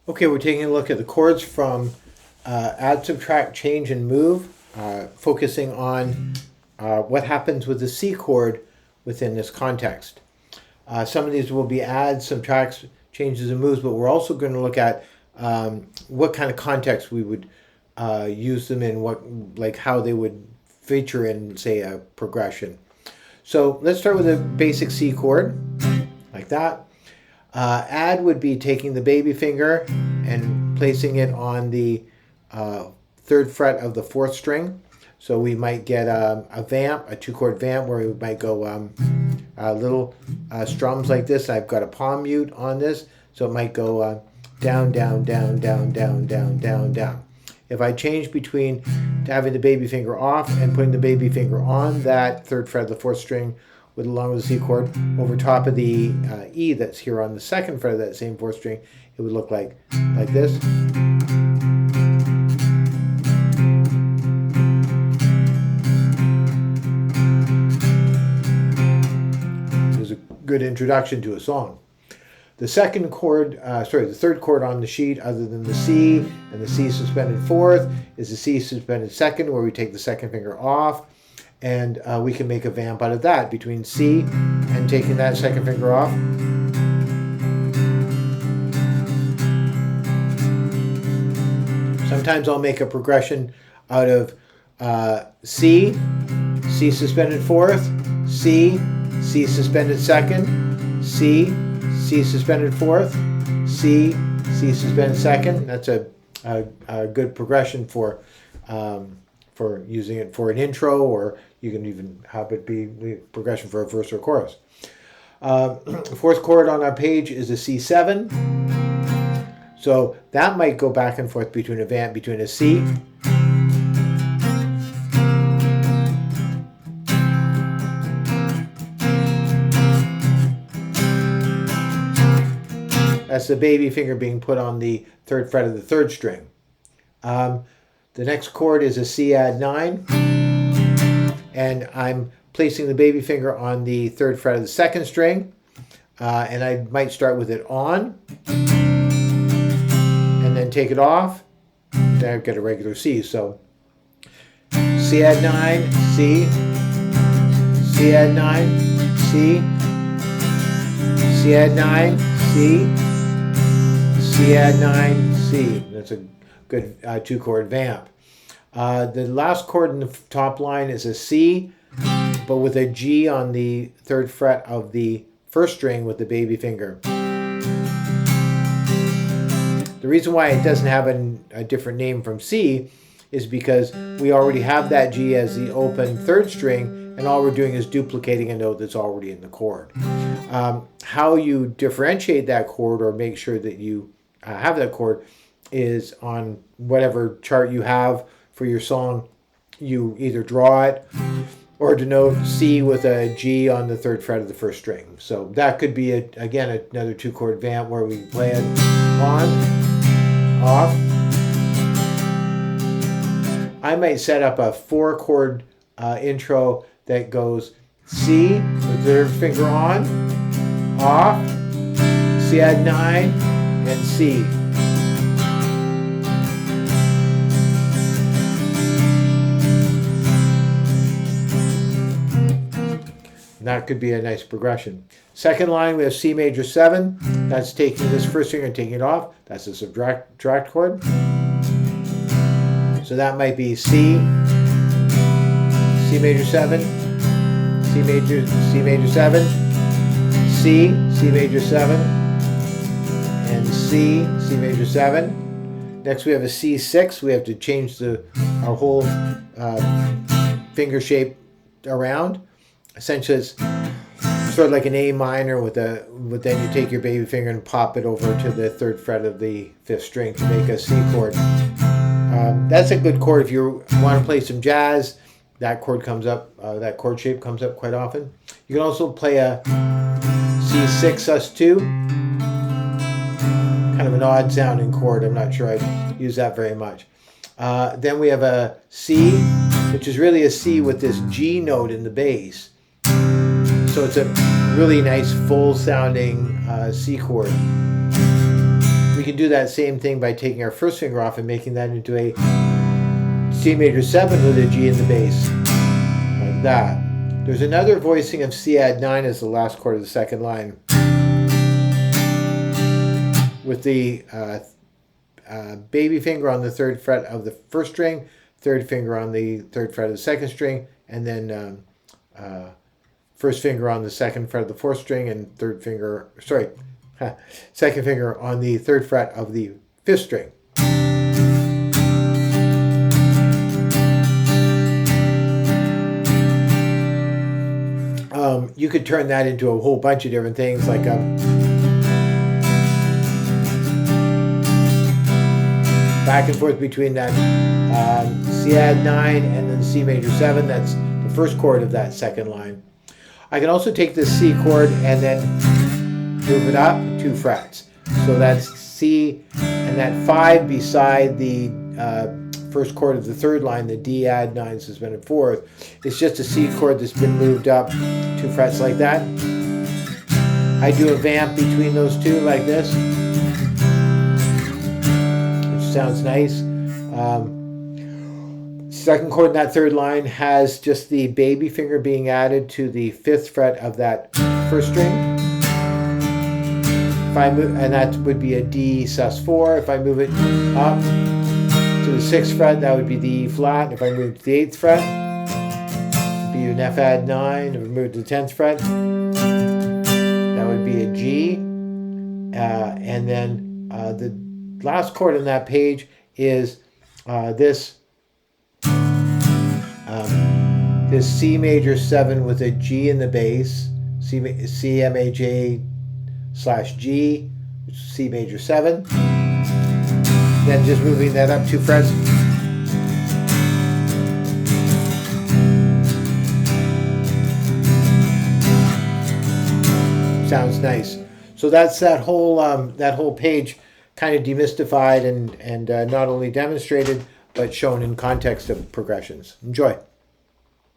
Okay, we're taking a look at the chords from Add, Subtract, Change, and Move, focusing on what happens with the C chord within this context. Some of these will be adds, subtracts, changes, and moves, but we're also going to look at what kind of context we would use them in, like how they would feature in, say, a progression. So let's start with a basic C chord, like that. Add would be taking the baby finger and placing it on the third fret of the fourth string. So we might get a vamp, a two-chord vamp, where we might go little strums like this. I've got a palm mute on this, so it might go down, down, down, down, down, down, down, down. If I change between having the baby finger off and putting the baby finger on that third fret of the fourth string, along with the C chord, over top of the E that's here on the second fret of that same fourth string, it would look like this. It was a good introduction to a song. The second chord, the third chord on the sheet, other than the C and the C suspended fourth, is the C suspended second, where we take the second finger off. And we can make a vamp out of that between C and taking that second finger off. Sometimes I'll make a progression out of C, C suspended fourth, C, C suspended second, C, C suspended fourth, C, C suspended second. That's a good progression for using it for an intro, or you can even have it be progression for a verse or chorus. Fourth chord on our page is a C7. So that might go back and forth between a vamp, between a C that's the baby finger being put on the third fret of the third string. The next chord is a C add 9, and I'm placing the baby finger on the third fret of the second string, and I might start with it on, and then take it off. Then I've got a regular C. So C add 9, C, C add 9, C, C add 9, C, C add 9, C. That's a good two-chord vamp. The last chord in the top line is a C, but with a G on the third fret of the first string with the baby finger. The reason why it doesn't have a different name from C is because we already have that G as the open third string, and all we're doing is duplicating a note that's already in the chord. How you differentiate that chord or make sure that you have that chord is on whatever chart you have for your song. You either draw it or denote C with a G on the third fret of the first string. So that could be, again, another two-chord vamp where we play it on, off. I might set up a four-chord intro that goes C with the third finger on, off, C add 9, and C. That could be a nice progression. Second line, we have C major 7. That's taking this first finger and taking it off. That's a subtract chord. So that might be C, C major 7, C major 7, C, C major 7, and C, C major 7. Next we have a C6. We have to change our whole finger shape around. Essentially, it's sort of like an A minor with then you take your baby finger and pop it over to the third fret of the fifth string to make a C chord. That's a good chord if you want to play some jazz. That chord comes up. That chord shape comes up quite often. You can also play a C6 sus2. Kind of an odd sounding chord. I'm not sure I'd use that very much. Then we have a C, which is really a C with this G note in the bass. So it's a really nice full sounding C chord. We can do that same thing by taking our first finger off and making that into a C major 7 with a G in the bass, like that. There's another voicing of C add 9 as the last chord of the second line, with the baby finger on the 3rd fret of the first string, 3rd finger on the 3rd fret of the second string, and then first finger on the 2nd fret of the 4th string, and second finger on the 3rd fret of the 5th string. You could turn that into a whole bunch of different things, like back and forth between that C add 9 and then C major 7. That's the first chord of that second line. I can also take this C chord and then move it up 2 frets. So that's C, and that 5 beside the first chord of the 3rd line, the D add 9 suspended 4th, it's just a C chord that's been moved up 2 frets like that. I do a vamp between those two like this, which sounds nice. Second chord in that 3rd line has just the baby finger being added to the 5th fret of that first string. If I move, and that would be a D sus4. If I move it up to the 6th fret, that would be the E flat. If I move to the 8th fret, it would be an F add 9. If I move to the 10th fret, that would be a G. And then the last chord on that page is this C major 7 with a G in the bass, C major/G, C major 7. Then just moving that up 2 frets. Sounds nice. So that's that whole page, kind of demystified and not only demonstrated, but shown in context of progressions. Enjoy.